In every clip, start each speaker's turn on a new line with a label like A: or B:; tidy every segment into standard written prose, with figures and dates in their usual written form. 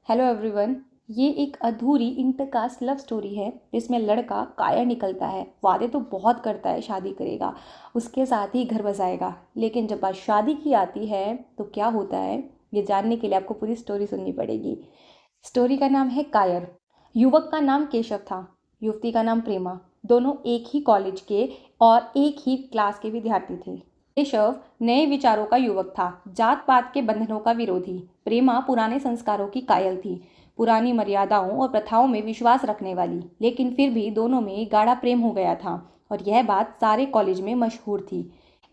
A: Hello everyone. ये एक अधूरी इंटरकास्ट लव स्टोरी है जिसमें लड़का कायर निकलता है। वादे तो बहुत करता है, शादी करेगा, उसके साथ ही घर बसाएगा, लेकिन जब बात शादी की आती है तो क्या होता है, ये जानने के लिए आपको पूरी स्टोरी सुननी पड़ेगी। स्टोरी का नाम है कायर। युवक का नाम केशव था, युवती का नाम प्रेमा। दोनों एक ही कॉलेज के और एक ही क्लास के विद्यार्थी थे। केशव नए विचारों का युवक था, जात पात के बंधनों का विरोधी। प्रेमा पुराने संस्कारों की कायल थी, पुरानी मर्यादाओं और प्रथाओं में विश्वास रखने वाली। लेकिन फिर भी दोनों में गाढ़ा प्रेम हो गया था और यह बात सारे कॉलेज में मशहूर थी।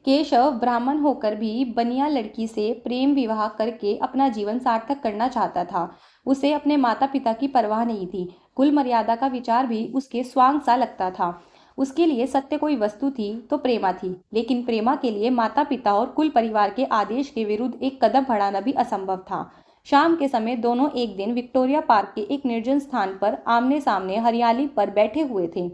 A: केशव ब्राह्मण होकर भी बनिया लड़की से प्रेम विवाह करके अपना जीवन सार्थक करना चाहता था। उसे अपने माता पिता की परवाह नहीं थी, कुल मर्यादा का विचार भी उसके स्वांग सा लगता था। उसके लिए सत्य कोई वस्तु थी तो प्रेमा थी, लेकिन प्रेमा के लिए माता पिता और कुल परिवार के आदेश के विरुद्ध एक कदम बढ़ाना भी असंभव था। शाम के समय दोनों एक दिन विक्टोरिया पार्क के एक निर्जन स्थान पर आमने सामने हरियाली पर बैठे हुए थे।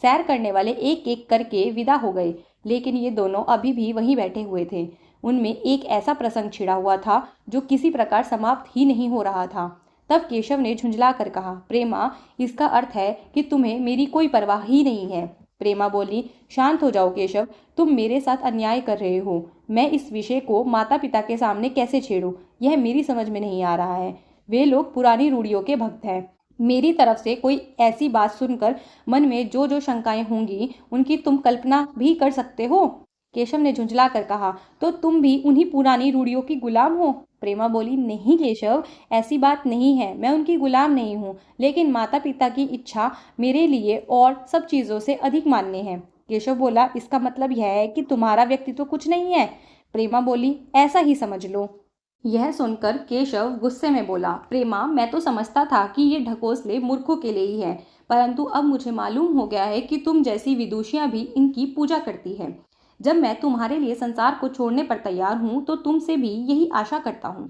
A: सैर करने वाले एक एक करके विदा हो गए, लेकिन ये दोनों अभी भी वहीं बैठे हुए थे। उनमें एक ऐसा प्रसंग छिड़ा हुआ था जो किसी प्रकार समाप्त ही नहीं हो रहा था। तब केशव ने झुंझला कर कहा, प्रेमा, इसका अर्थ है कि तुम्हें मेरी कोई परवाह ही नहीं है। प्रेमा बोली, शांत हो जाओ केशव, तुम मेरे साथ अन्याय कर रहे हो। मैं इस विषय को माता पिता के सामने कैसे छेड़ूं, यह मेरी समझ में नहीं आ रहा है। वे लोग पुरानी रूढ़ियों के भक्त हैं। मेरी तरफ से कोई ऐसी बात सुनकर मन में जो जो शंकाएं होंगी उनकी तुम कल्पना भी कर सकते हो। केशव ने झुंझला कर कहा, तो तुम भी उन्हीं पुरानी रूढ़ियों की गुलाम हो। प्रेमा बोली, नहीं केशव, ऐसी बात नहीं है, मैं उनकी गुलाम नहीं हूँ, लेकिन माता पिता की इच्छा मेरे लिए और सब चीज़ों से अधिक मान्य है। केशव बोला, इसका मतलब यह है कि तुम्हारा व्यक्तित्व कुछ नहीं है। प्रेमा बोली, ऐसा ही समझ लो। यह सुनकर केशव गुस्से में बोला, प्रेमा, मैं तो समझता था कि ये ढकोसले मूर्खों के लिए ही है, परंतु अब मुझे मालूम हो गया है कि तुम जैसी विदुषियां भी इनकी पूजा करती है। जब मैं तुम्हारे लिए संसार को छोड़ने पर तैयार हूँ तो तुमसे भी यही आशा करता हूँ।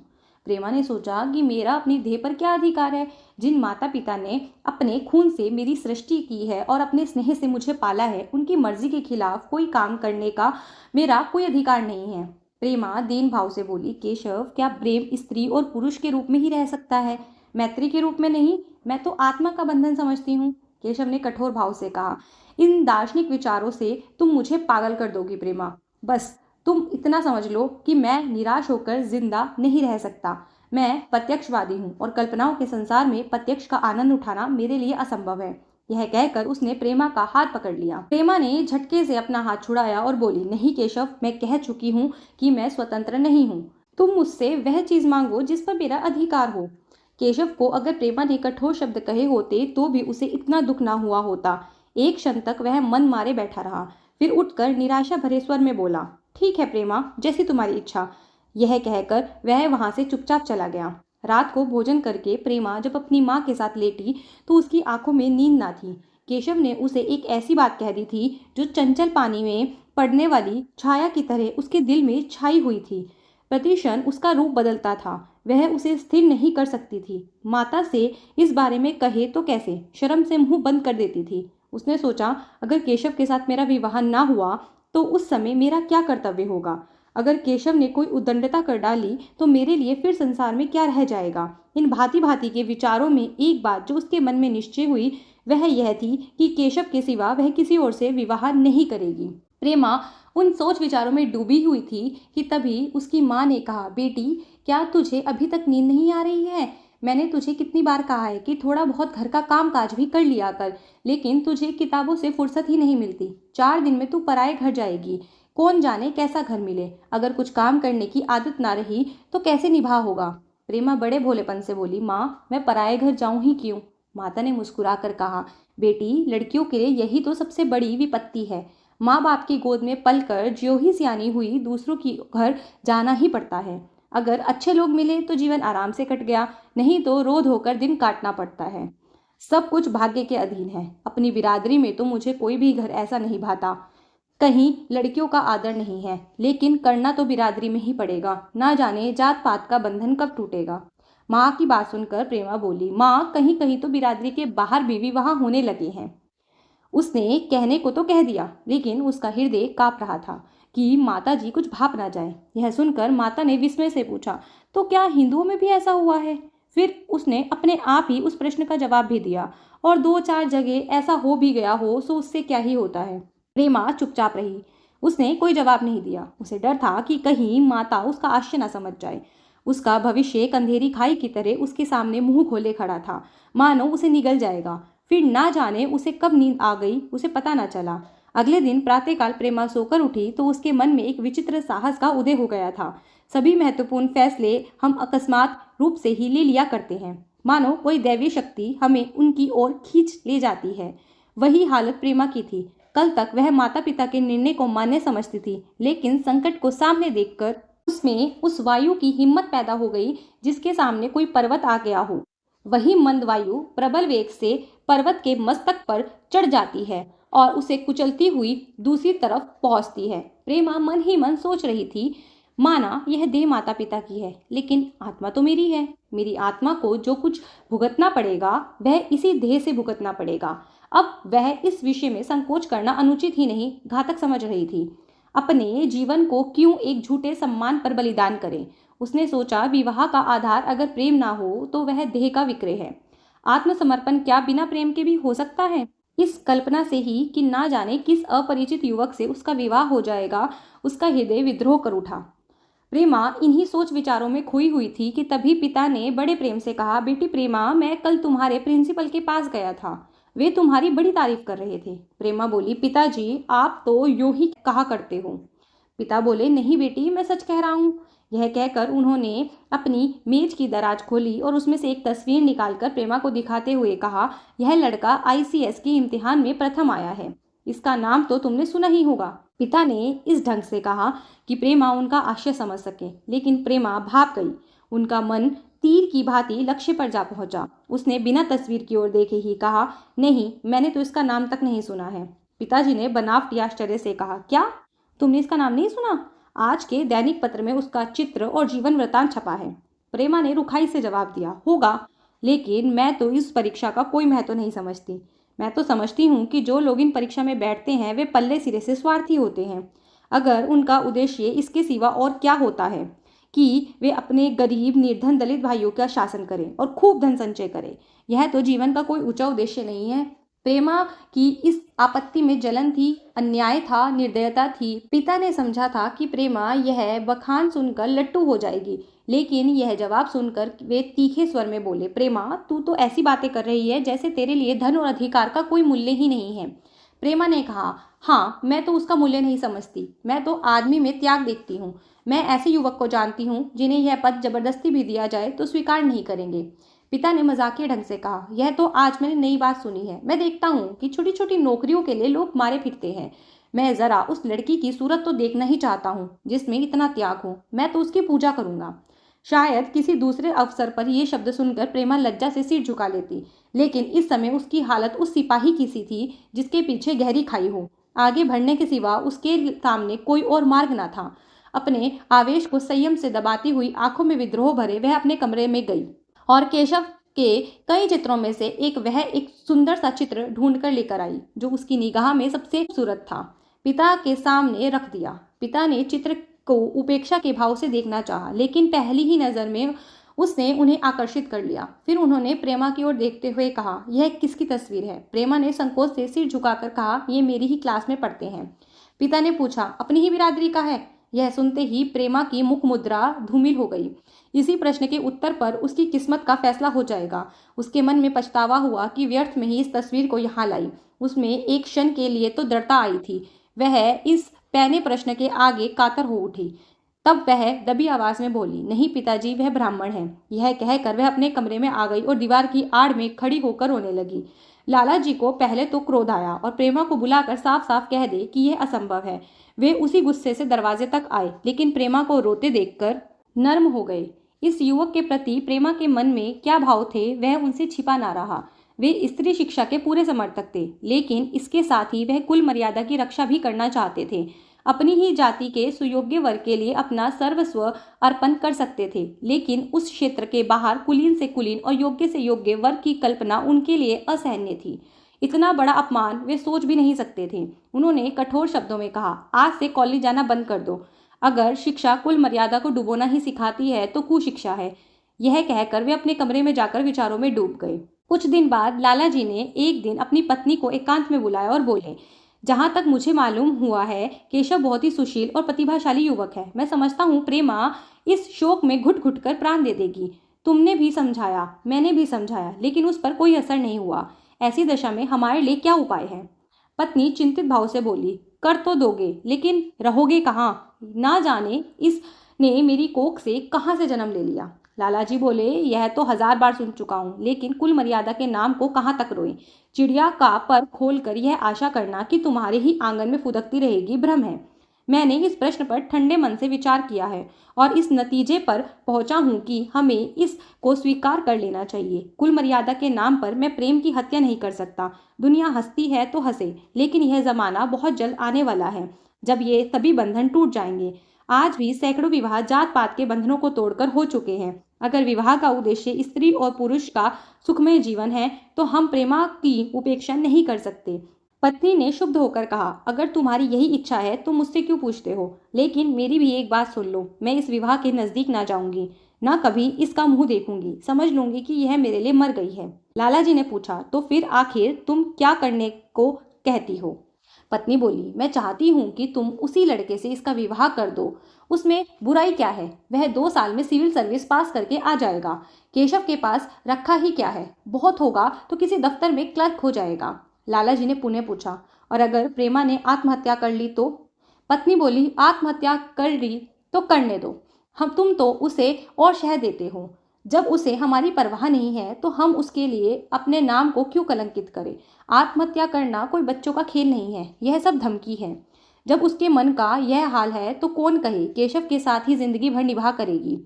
A: प्रेमा ने सोचा कि मेरा अपनी देह पर क्या अधिकार है। जिन माता पिता ने अपने खून से मेरी सृष्टि की है और अपने स्नेह से मुझे पाला है, उनकी मर्जी के खिलाफ कोई काम करने का मेरा कोई अधिकार नहीं है। प्रेमा दीन भाव से बोली, केशव, क्या प्रेम स्त्री और पुरुष के रूप में ही रह सकता है, मैत्री के रूप में नहीं? मैं तो आत्मा का बंधन समझती हूँ। केशव ने कठोर भाव से कहा, इन दार्शनिक विचारों से तुम मुझे पागल कर दोगी प्रेमा। बस तुम इतना समझ लो कि मैं निराश होकर जिंदा नहीं रह सकता। मैं प्रत्यक्षवादी हूँ और कल्पनाओं के संसार में प्रत्यक्ष का आनंद उठाना मेरे लिए असंभव है। यह कहकर उसने प्रेमा का हाथ पकड़ लिया। प्रेमा ने झटके से अपना हाथ छुड़ाया और बोली, नहीं केशव, मैं कह चुकी हूँ कि मैं स्वतंत्र नहीं हूँ। तुम मुझसे वह चीज मांगो जिस पर मेरा अधिकार हो। केशव को अगर प्रेमा ने कठोर शब्द कहे होते तो भी उसे इतना दुख ना हुआ होता। एक क्षण तक वह मन मारे बैठा रहा, फिर उठकर निराशा भरे स्वर में बोला, ठीक है प्रेमा, जैसी तुम्हारी इच्छा। यह कहकर वह वहां से चुपचाप चला गया। रात को भोजन करके प्रेमा जब अपनी माँ के साथ लेटी तो उसकी आंखों में नींद ना थी। केशव ने उसे एक ऐसी बात कह दी थी जो चंचल पानी में पड़ने वाली छाया की तरह उसके दिल में छाई हुई थी। प्रतिक्षण उसका रूप बदलता था, वह उसे स्थिर नहीं कर सकती थी। माता से इस बारे में कहे तो कैसे, शर्म से मुंह बंद कर देती थी। उसने सोचा, अगर केशव के साथ मेरा विवाह ना हुआ तो उस समय मेरा क्या कर्तव्य होगा। अगर केशव ने कोई उद्दंडता कर डाली तो मेरे लिए फिर संसार में क्या रह जाएगा। इन भांति भांति के विचारों में एक बात जो उसके मन में निश्चय हुई वह यह थी कि केशव के सिवा वह किसी और से विवाह नहीं करेगी। प्रेमा उन सोच विचारों में डूबी हुई थी कि तभी उसकी माँ ने कहा, बेटी, क्या तुझे अभी तक नींद नहीं आ रही है? मैंने तुझे कितनी बार कहा है कि थोड़ा बहुत घर का काम काज भी कर लिया कर, लेकिन तुझे किताबों से फुर्सत ही नहीं मिलती। 4 दिन में तू पराए घर जाएगी, कौन जाने कैसा घर मिले। अगर कुछ काम करने की आदत ना रही तो कैसे निभा होगा। प्रेमा बड़े भोलेपन से बोली, माँ, मैं पराए घर जाऊं ही क्यों? माता ने मुस्कुरा कर कहा, बेटी, लड़कियों के लिए यही तो सबसे बड़ी विपत्ति है। माँ बाप की गोद में पलकर ज्यों ही सियानी हुई दूसरों की घर जाना ही पड़ता है। अगर अच्छे लोग मिले तो जीवन आराम से कट गया, नहीं तो रो धोकर दिन काटना पड़ता है। सब कुछ भाग्य के अधीन है। अपनी बिरादरी में तो मुझे कोई भी घर ऐसा नहीं भाता। कहीं लड़कियों का आदर नहीं है, लेकिन करना तो बिरादरी में ही पड़ेगा। ना जाने जात पात का बंधन कब टूटेगा। माँ की बात सुनकर प्रेमा बोली, माँ, कहीं कहीं तो बिरादरी के बाहर भी विवाह होने लगे हैं। उसने कहने को तो कह दिया, लेकिन उसका हृदय कांप रहा था कि माता जी कुछ भाप ना जाए। यह सुनकर माता ने विस्मय से पूछा, तो क्या हिंदुओं में भी ऐसा हुआ है? फिर उसने अपने आप ही उस प्रश्न का जवाब भी दिया, और 2-4 जगह ऐसा हो भी गया हो सो उससे क्या ही होता है। प्रेमा चुपचाप रही। उसने कोई जवाब नहीं दिया। उसे डर था कि कहीं माता उसका आशय न समझ जाए। उसका भविष्य एक अंधेरी खाई की तरह उसके सामने मुंह खोले खड़ा था, मानो उसे निगल जाएगा। फिर ना जाने उसे कब नींद आ गई, उसे पता न चला। अगले दिन प्रातःकाल प्रेमा सोकर उठी तो उसके मन में एक विचित्र साहस का उदय हो गया था। सभी महत्वपूर्ण फैसले हम अकस्मात रूप से ही ले लिया करते हैं, मानो कोई दैवीय शक्ति हमें उनकी ओर खींच ले जाती है। वही हालत प्रेमा की थी। कल तक वह माता पिता के निर्णय को मान्य समझती थी, लेकिन संकट को सामने देखकर उसमें उस वायु की हिम्मत पैदा हो गई जिसके सामने कोई पर्वत आ गया हो। वही मंद वायु प्रबल वेग से पर्वत के मस्तक पर चढ़ जाती है और उसे कुचलती हुई दूसरी तरफ पहुंचती है। प्रेमा मन ही मन सोच रही थी, माना यह देह माता पिता की है, लेकिन आत्मा तो मेरी है। मेरी आत्मा को जो कुछ भुगतना पड़ेगा वह इसी देह से भुगतना पड़ेगा। अब वह इस विषय में संकोच करना अनुचित ही नहीं, घातक समझ रही थी। अपने जीवन को क्यों एक झूठे सम्मान पर बलिदान करें। उसने सोचा, विवाह का आधार अगर प्रेम ना हो तो वह देह का विक्रय है। आत्मसमर्पण क्या बिना प्रेम के भी हो सकता है? इस कल्पना से ही कि ना जाने किस अपरिचित युवक से उसका विवाह हो जाएगा, उसका हृदय विद्रोह कर उठा। प्रेमा इन्हीं सोच विचारों में खोई हुई थी कि तभी पिता ने बड़े प्रेम से कहा, बेटी प्रेमा, मैं कल तुम्हारे प्रिंसिपल के पास गया था। वे तुम्हारी बड़ी तारीफ कर रहे थे। प्रेमा बोली, पिताजी आप तो यूं ही कहा करते हो। पिता बोले, नहीं बेटी, मैं सच कह रहा हूँ। यह कहकर उन्होंने अपनी मेज की दराज खोली और उसमें से एक तस्वीर निकालकर प्रेमा को दिखाते हुए कहा, यह लड़का आईसीएस के इम्तिहान में प्रथम आया है। इसका नाम तो तुमने सुना ही होगा। पिता ने इस ढंग से कहा कि प्रेमा उनका आशय समझ सके, लेकिन प्रेमा भाप गई। उनका मन तीर की भांति लक्ष्य पर जा पहुंचा। उसने बिना तस्वीर की ओर देखे ही कहा, नहीं, मैंने तो इसका नाम तक नहीं सुना है। पिताजी ने बनावटी आश्चर्य से कहा, क्या तुमने इसका नाम नहीं सुना? आज के दैनिक पत्र में उसका चित्र और जीवन वृतांत छपा है। प्रेमा ने रुखाई से जवाब दिया, होगा, लेकिन मैं तो इस परीक्षा का कोई महत्व नहीं समझती। मैं तो समझती हूँ कि जो लोग इन परीक्षा में बैठते हैं वे पल्ले सिरे से स्वार्थी होते हैं। अगर उनका उद्देश्य इसके सिवा और क्या होता है कि वे अपने गरीब निर्धन दलित भाइयों का शासन करें और खूब धन संचय करें, यह तो जीवन का कोई ऊंचा उद्देश्य नहीं है। प्रेमा की इस आपत्ति में जलन थी, अन्याय था, निर्दयता थी। पिता ने समझा था कि प्रेमा यह बखान सुनकर लट्टू हो जाएगी, लेकिन यह जवाब सुनकर वे तीखे स्वर में बोले, प्रेमा, तू तो ऐसी बातें कर रही है जैसे तेरे लिए धन और अधिकार का कोई मूल्य ही नहीं है। प्रेमा ने कहा, हाँ, मैं तो उसका मूल्य नहीं समझती। मैं तो आदमी में त्याग देखती हूँ। मैं ऐसे युवक को जानती हूँ जिन्हें यह पद जबरदस्ती भी दिया जाए तो स्वीकार नहीं करेंगे। पिता ने मजाकिया ढंग से कहा, यह तो आज मैंने नई बात सुनी है। मैं देखता हूँ कि छोटी छोटी नौकरियों के लिए लोग मारे फिरते हैं। मैं जरा उस लड़की की सूरत तो देखना ही चाहता हूँ जिसमें इतना त्याग हो। मैं तो उसकी पूजा करूंगा। शायद किसी दूसरे अवसर पर यह शब्द सुनकर प्रेमा लज्जा से सिर झुका लेती, लेकिन इस समय उसकी हालत उस सिपाही की सी थी जिसके पीछे गहरी खाई हो। आगे बढ़ने के सिवा उसके सामने कोई और मार्ग न था। अपने आवेश को संयम से दबाती हुई, आंखों में विद्रोह भरे, वह अपने कमरे में गई और केशव के कई चित्रों में से एक सुंदर सा चित्र ढूंढ कर लेकर आई जो उसकी निगाह में सबसे खूबसूरत था। पिता के सामने रख दिया। पिता ने चित्र को उपेक्षा के भाव से देखना चाहा, लेकिन पहली ही नज़र में उसने उन्हें आकर्षित कर लिया। फिर उन्होंने प्रेमा की ओर देखते हुए कहा, यह किसकी तस्वीर है? प्रेमा ने संकोच से सिर झुकाकर कहा, ये मेरी ही क्लास में पढ़ते हैं। पिता ने पूछा, अपनी ही बिरादरी का है? यह सुनते ही प्रेमा की मुख मुद्रा धूमिल हो गई। इसी प्रश्न के उत्तर पर उसकी किस्मत का फैसला हो जाएगा। उसके मन में पछतावा हुआ कि व्यर्थ में ही इस तस्वीर को यहाँ लाई। उसमें एक क्षण के लिए तो दृढ़ता आई थी। वह इस पहले प्रश्न के आगे कातर हो उठी। तब वह दबी आवाज में बोली, नहीं पिताजी, वह ब्राह्मण है। यह कहकर वह अपने कमरे में आ गई और दीवार की आड़ में खड़ी होकर रोने लगी। लाला जी को पहले तो क्रोध आया और प्रेमा को बुलाकर साफ साफ कह दे कि यह असंभव है। वे उसी गुस्से से दरवाजे तक आए, लेकिन प्रेमा को रोते देखकर नर्म हो गए। इस युवक के प्रति प्रेमा के मन में क्या भाव थे वह उनसे छिपा ना रहा। वे स्त्री शिक्षा के पूरे समर्थक थे, लेकिन इसके साथ ही वह कुल मर्यादा की रक्षा भी करना चाहते थे। अपनी ही जाति के सुयोग्य वर्ग के लिए अपना सर्वस्व अर्पण कर सकते थे, लेकिन उस क्षेत्र के बाहर कुलीन से कुलीन और योग्य से योग्य वर्ग की कल्पना उनके लिए असहनीय थी। इतना बड़ा अपमान वे सोच भी नहीं सकते थे। उन्होंने कठोर शब्दों में कहा, आज से कॉलेज जाना बंद कर दो। अगर शिक्षा कुल मर्यादा को डुबोना ही सिखाती है तो कुशिक्षा है। यह कहकर वे अपने कमरे में जाकर विचारों में डूब गए। कुछ दिन बाद लाला जी ने एक दिन अपनी पत्नी को एकांत में बुलाया और बोले, जहाँ तक मुझे मालूम हुआ है केशव बहुत ही सुशील और प्रतिभाशाली युवक है। मैं समझता हूँ प्रेमा इस शोक में घुट घुट कर प्राण दे देगी। तुमने भी समझाया, मैंने भी समझाया, लेकिन उस पर कोई असर नहीं हुआ। ऐसी दशा में हमारे लिए क्या उपाय है? पत्नी चिंतित भाव से बोली, कर तो दोगे, लेकिन रहोगे कहाँ? ना जाने इसने मेरी कोख से कहाँ से जन्म ले लिया। लाला जी बोले, यह तो 1000 बार सुन चुका हूँ, लेकिन कुल मर्यादा के नाम को कहाँ तक रोएं। चिड़िया का पर खोलकर यह आशा करना कि तुम्हारे ही आंगन में फुदकती रहेगी भ्रम है। मैंने इस प्रश्न पर ठंडे मन से विचार किया है और इस नतीजे पर पहुंचा हूं कि हमें इसको स्वीकार कर लेना चाहिए। कुल मर्यादा के नाम पर मैं प्रेम की हत्या नहीं कर सकता। दुनिया हंसती है तो हंसे, लेकिन यह जमाना बहुत जल्द आने वाला है जब ये सभी बंधन टूट जाएंगे। आज भी सैकड़ों विवाह जात पात के बंधनों को तोड़कर हो चुके हैं। अगर विवाह का उद्देश्य स्त्री और पुरुष का सुखमय जीवन है तो हम प्रेमा की उपेक्षा नहीं कर सकते। पत्नी ने शुद्ध होकर कहा, अगर तुम्हारी यही इच्छा है तो मुझसे क्यों पूछते हो? लेकिन मेरी भी एक बात सुन लो, मैं इस विवाह के नजदीक ना जाऊंगी, ना कभी इसका मुंह देखूंगी। समझ लूंगी कि यह मेरे लिए मर गई है। लाला जी ने पूछा, तो फिर आखिर तुम क्या करने को कहती हो? पत्नी बोली, मैं चाहती हूँ कि तुम उसी लड़के से इसका विवाह कर दो। उसमें बुराई क्या है? वह 2 साल में सिविल सर्विस पास करके आ जाएगा। केशव के पास रखा ही क्या है? बहुत होगा तो किसी दफ्तर में क्लर्क हो जाएगा। लाला जी ने पुनः पूछा, और अगर प्रेमा ने आत्महत्या कर ली तो? पत्नी बोली, आत्महत्या कर ली तो करने दो। तुम तो उसे और शह देते हो। जब उसे हमारी परवाह नहीं है तो हम उसके लिए अपने नाम को क्यों कलंकित करें? आत्महत्या करना कोई बच्चों का खेल नहीं है, यह सब धमकी है। जब उसके मन का यह हाल है तो कौन कहे केशव के साथ ही जिंदगी भर निभा करेगी।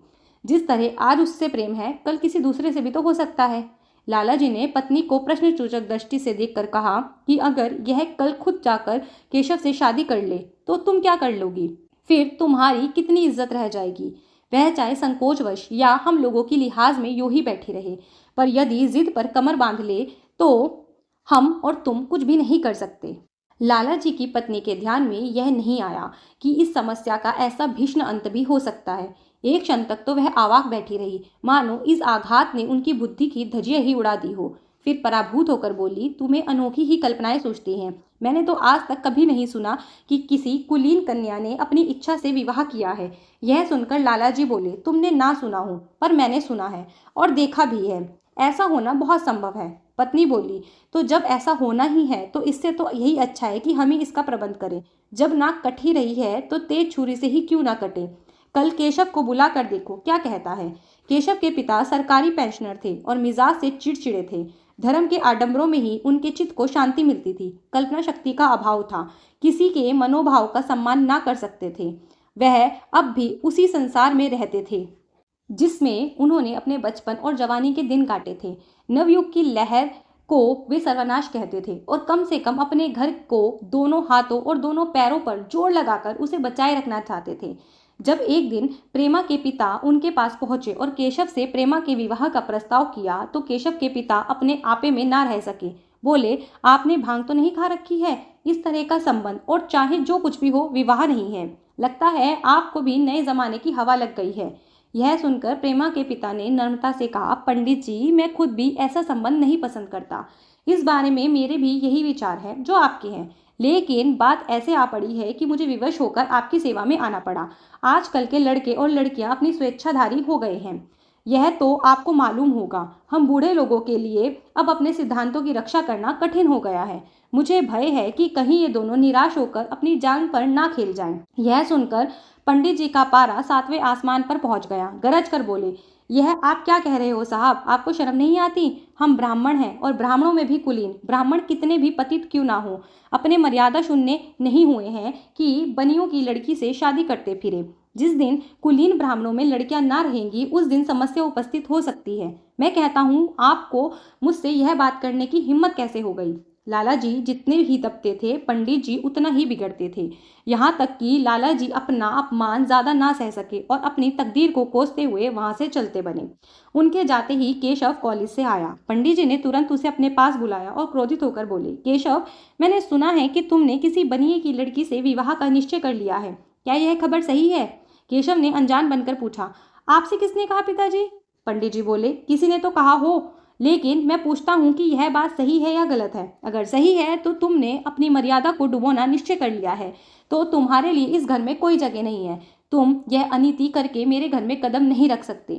A: जिस तरह आज उससे प्रेम है, कल किसी दूसरे से भी तो हो सकता है। लाला जी ने पत्नी को प्रश्नसूचक दृष्टि से देखकर कहा कि अगर यह कल खुद जाकर केशव से शादी कर ले तो तुम क्या कर लोगी? फिर तुम्हारी कितनी इज्जत रह जाएगी? वह चाहे संकोचवश या हम लोगों की लिहाज में यूं ही बैठी रहे, पर यदि जिद पर कमर बांध ले तो हम और तुम कुछ भी नहीं कर सकते। लाला जी की पत्नी के ध्यान में यह नहीं आया कि इस समस्या का ऐसा भीषण अंत भी हो सकता है। एक क्षण तक तो वह अवाक बैठी रही, मानो इस आघात ने उनकी बुद्धि की धज्जियां ही उड़ा दी हो। फिर पराभूत होकर बोली, तुम्हें अनोखी ही कल्पनाएं सोचती हैं। मैंने तो आज तक कभी नहीं सुना कि किसी कुलीन कन्या ने अपनी इच्छा से विवाह किया है। यह सुनकर लाला जी बोले, तुमने ना सुना हो, पर मैंने सुना है और देखा भी है। ऐसा होना बहुत संभव है। पत्नी बोली, तो जब ऐसा होना ही है तो इससे तो यही अच्छा है कि हम ही इसका प्रबंध करें। जब नाक कट ही रही है तो तेज छुरी से ही क्यों ना कटे। कल केशव को बुला कर देखो क्या कहता है। केशव के पिता सरकारी पेंशनर थे और मिजाज से चिड़चिड़े थे। धर्म के आडंबरों में ही उनके चित्त को शांति मिलती थी। कल्पना शक्ति का अभाव था, किसी के मनोभाव का सम्मान ना कर सकते थे। वह अब भी उसी संसार में रहते थे जिसमें उन्होंने अपने बचपन और जवानी के दिन काटे थे। नवयुग की लहर को वे सर्वनाश कहते थे और कम से कम अपने घर को दोनों हाथों और दोनों पैरों पर जोर लगाकर उसे बचाए रखना चाहते थे। जब एक दिन प्रेमा के पिता उनके पास पहुंचे और केशव से प्रेमा के विवाह का प्रस्ताव किया तो केशव के पिता अपने आपे में ना रह सके। बोले, आपने भांग तो नहीं खा रखी है? इस तरह का संबंध और चाहे जो कुछ भी हो विवाह नहीं है। लगता है आपको भी नए जमाने की हवा लग गई है। यह सुनकर प्रेमा के पिता ने नम्रता से कहा, पंडित जी, मैं खुद भी ऐसा संबंध नहीं पसंद करता। इस बारे में मेरे भी यही विचार है जो आपके हैं, लेकिन बात ऐसे आ पड़ी है कि मुझे विवश होकर आपकी सेवा में आना पड़ा। आजकल के लड़के और लड़कियां अपनी स्वेच्छाधारी हो गए हैं, यह तो आपको मालूम होगा। हम बूढ़े लोगों के लिए अब अपने सिद्धांतों की रक्षा करना कठिन हो गया है। मुझे भय है कि कहीं ये दोनों निराश होकर अपनी जान पर ना खेल जाएं। यह सुनकर पंडित जी का पारा 7वें आसमान पर पहुंच गया। गरज कर बोले, यह आप क्या कह रहे हो साहब? आपको शर्म नहीं आती? हम ब्राह्मण हैं और ब्राह्मणों में भी कुलीन। ब्राह्मण कितने भी पतित क्यों ना हो, अपने मर्यादा शून्य नहीं हुए हैं कि बनियों की लड़की से शादी करते फिरे। जिस दिन कुलीन ब्राह्मणों में लड़कियां ना रहेंगी उस दिन समस्या उपस्थित हो सकती है। मैं कहता हूँ, आपको मुझसे यह बात करने की हिम्मत कैसे हो गई? लाला जी जितने ही दबते थे पंडित जी उतना ही बिगड़ते थे। यहाँ तक कि लाला जी अपना अपमान ज्यादा ना सह सके और अपनी तकदीर को कोसते हुए वहां से चलते बने। उनके जाते ही केशव कॉलेज से आया। पंडित जी ने तुरंत उसे अपने पास बुलाया और क्रोधित होकर बोले, केशव, मैंने सुना है कि तुमने किसी बनिए की लड़की से विवाह का निश्चय कर लिया है। क्या यह खबर सही है? केशव ने अनजान बनकर पूछा, आपसे किसने कहा पिताजी? पंडित जी बोले, किसी ने तो कहा हो, लेकिन मैं पूछता हूँ कि यह बात सही है या गलत है। अगर सही है तो तुमने अपनी मर्यादा को डुबोना निश्चय कर लिया है, तो तुम्हारे लिए इस घर में कोई जगह नहीं है। तुम यह अनीति करके मेरे घर में कदम नहीं रख सकते।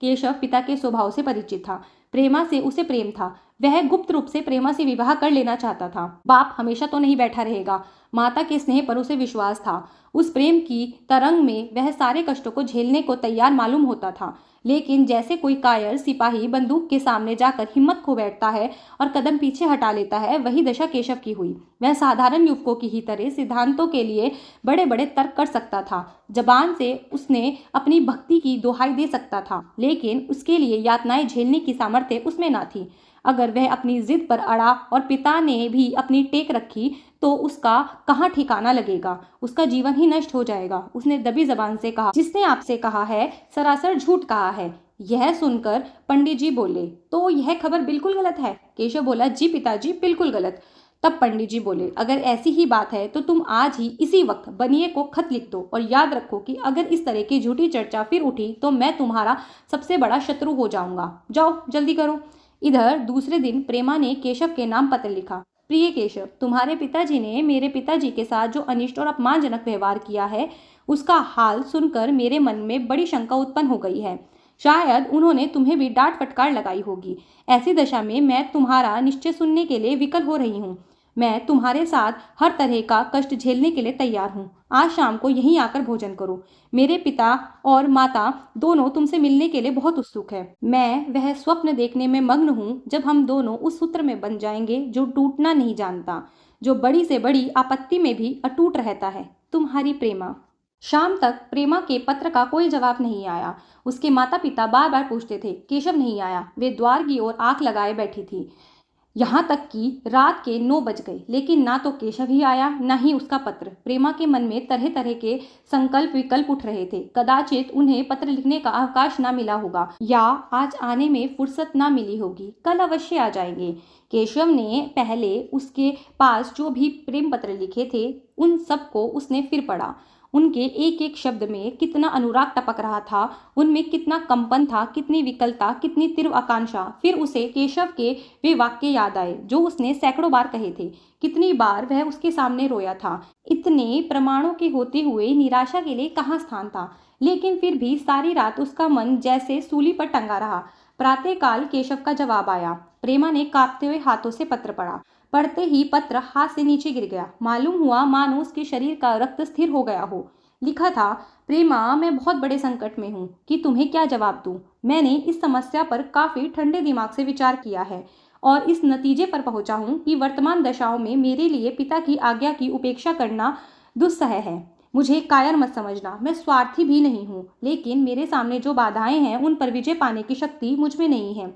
A: केशव पिता के स्वभाव से परिचित था। प्रेमा से उसे प्रेम था। वह गुप्त रूप से प्रेमा से विवाह कर लेना चाहता था। बाप हमेशा तो नहीं बैठा रहेगा। माता के स्नेह पर उसे विश्वास था। उस प्रेम की तरंग में वह सारे कष्टों को झेलने को तैयार मालूम होता था। लेकिन जैसे कोई कायर सिपाही बंदूक के सामने जाकर हिम्मत खो बैठता है और कदम पीछे हटा लेता है, वही दशा केशव की हुई। वह साधारण युवकों की ही तरह सिद्धांतों के लिए बड़े बड़े तर्क कर सकता था। जबान से उसने अपनी भक्ति की दुहाई दे सकता था, लेकिन उसके लिए यातनाएं झेलने की सामर्थ्य उसमें ना थी। अगर वह अपनी जिद पर अड़ा और पिता ने भी अपनी टेक रखी तो उसका कहाँ ठिकाना लगेगा। उसका जीवन ही नष्ट हो जाएगा। उसने दबी जबान से कहा, जिसने आपसे कहा है सरासर झूठ कहा है। यह सुनकर पंडित जी बोले, तो यह खबर बिल्कुल गलत है। केशव बोला, जी पिताजी, बिल्कुल गलत। तब पंडित जी बोले, अगर ऐसी ही बात है तो तुम आज ही इसी वक्त बनिए को खत लिख दो और याद रखो कि अगर इस तरह की झूठी चर्चा फिर उठी तो मैं तुम्हारा सबसे बड़ा शत्रु हो जाऊंगा। जाओ जल्दी करो। इधर दूसरे दिन प्रेमा ने केशव के नाम पत्र लिखा। प्रिय केशव, तुम्हारे पिताजी ने मेरे पिताजी के साथ जो अनिष्ट और अपमानजनक व्यवहार किया है, उसका हाल सुनकर मेरे मन में बड़ी शंका उत्पन्न हो गई है। शायद उन्होंने तुम्हें भी डांट फटकार लगाई होगी। ऐसी दशा में मैं तुम्हारा निश्चय सुनने के लिए विकल हो रही हूँ। मैं तुम्हारे साथ हर तरह का कष्ट झेलने के लिए तैयार हूँ। आज शाम को यहीं आकर भोजन करो। मेरे पिता और माता दोनों तुमसे मिलने के लिए बहुत उत्सुक है। मैं वह स्वप्न देखने में मग्न हूँ जब हम दोनों उस सूत्र में बंध जाएंगे जो टूटना नहीं जानता, जो बड़ी से बड़ी आपत्ति में भी अटूट रहता है। तुम्हारी प्रेमा। शाम तक प्रेमा के पत्र का कोई जवाब नहीं आया। उसके माता पिता बार बार पूछते थे, केशव नहीं आया। वे द्वार की ओर आंख लगाए बैठी थी। यहाँ तक कि रात के 9 बज गए, लेकिन ना तो केशव ही आया, ना ही उसका पत्र। प्रेमा के मन में तरह तरह के संकल्प विकल्प उठ रहे थे। कदाचित उन्हें पत्र लिखने का अवकाश ना मिला होगा, या आज आने में फुर्सत ना मिली होगी, कल अवश्य आ जाएंगे। केशव ने पहले उसके पास जो भी प्रेम पत्र लिखे थे, उन सबको उसने फिर पढ़ा। उनके एक एक शब्द में कितना अनुराग टपक रहा था, उनमें कितना कंपन था, कितनी विकलता, कितनी तीव्र आकांक्षा। फिर उसे केशव के वे वाक्य याद आए जो उसने सैकड़ों बार कहे थे। कितनी बार वह उसके सामने रोया था। इतने प्रमाणों के होते हुए निराशा के लिए कहाँ स्थान था। लेकिन फिर भी सारी रात उसका मन जैसे सूली पर टंगा रहा। प्रातःकाल केशव का जवाब आया। प्रेमा ने कांपते हुए हाथों से पत्र पढ़ा। पढ़ते ही पत्र हाथ से नीचे गिर गया। मालूम हुआ मानो उसके शरीर का रक्त स्थिर हो गया हो। लिखा था, प्रेमा, मैं बहुत बड़े संकट में हूँ कि तुम्हें क्या जवाब दूँ। मैंने इस समस्या पर काफ़ी ठंडे दिमाग से विचार किया है और इस नतीजे पर पहुंचा हूँ कि वर्तमान दशाओं में मेरे लिए पिता की आज्ञा की उपेक्षा करना दुस्सह है। मुझे कायर मत समझना, मैं स्वार्थी भी नहीं हूँ, लेकिन मेरे सामने जो बाधाएं हैं उन पर विजय पाने की शक्ति मुझ में नहीं है।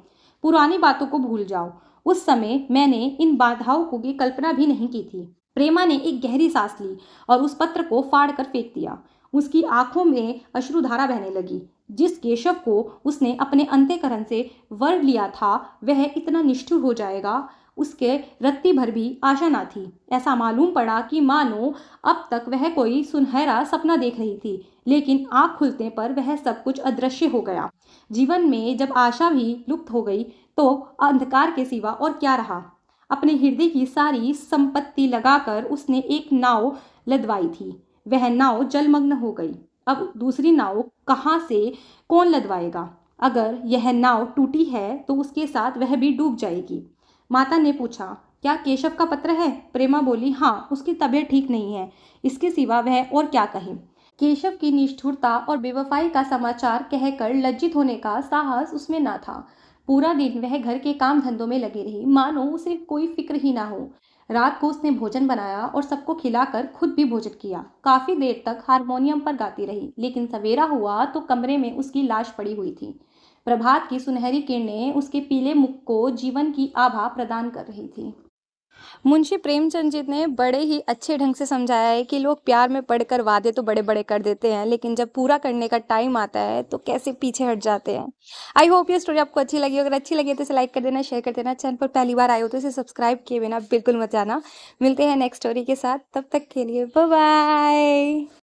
A: पुरानी बातों को भूल जाओ। उस समय मैंने इन बाधाओं की कल्पना भी नहीं की थी। प्रेमा ने एक गहरी सांस ली और उस पत्र को फाड़ कर फेंक दिया। उसकी आंखों में अश्रुधारा बहने लगी। जिस केशव को उसने अपने अंतःकरण से वर लिया था, वह इतना निष्ठुर हो जाएगा, उसके रत्ती भर भी आशा ना थी। ऐसा मालूम पड़ा कि मानो अब तक वह कोई सुनहरा सपना देख रही थी, लेकिन आँख खुलने पर वह सब कुछ अदृश्य हो गया। जीवन में जब आशा भी लुप्त हो गई तो अंधकार के सिवा और क्या रहा। अपने हृदय की सारी संपत्ति लगाकर उसने एक नाव लदवाई थी। वह नाव जलमग्न हो गई। अब दूसरी नाव कहाँ से कौन लदवाएगा। अगर यह नाव टूटी है तो उसके साथ वह भी डूब जाएगी। माता ने पूछा, क्या केशव का पत्र है? प्रेमा बोली, हाँ, उसकी तबीयत ठीक नहीं है। इसके सिवा वह और क्या कहे। केशव की निष्ठुरता और बेवफाई का समाचार कहकर लज्जित होने का साहस उसमें न था। पूरा दिन वह घर के काम धंधों में लगी रही, मानो उसे कोई फिक्र ही ना हो। रात को उसने भोजन बनाया और सबको खिलाकर खुद भी भोजन किया। काफी देर तक हारमोनियम पर गाती रही, लेकिन सवेरा हुआ तो कमरे में उसकी लाश पड़ी हुई थी। प्रभात की सुनहरी किरणें उसके पीले मुख को जीवन की आभा प्रदान कर रही थी। मुंशी प्रेमचंद जी ने बड़े ही अच्छे ढंग से समझाया है कि लोग प्यार में पड़कर वादे तो बड़े बड़े कर देते हैं, लेकिन जब पूरा करने का टाइम आता है तो कैसे पीछे हट जाते हैं। आई होप ये स्टोरी आपको अच्छी लगी। अगर अच्छी लगी तो इसे लाइक कर देना, शेयर कर देना। चैनल पर पहली बार आए हो तो इसे सब्सक्राइब किए बिना बिल्कुल मत जाना। मिलते हैं नेक्स्ट स्टोरी के साथ, तब तक के लिए बाय बाय।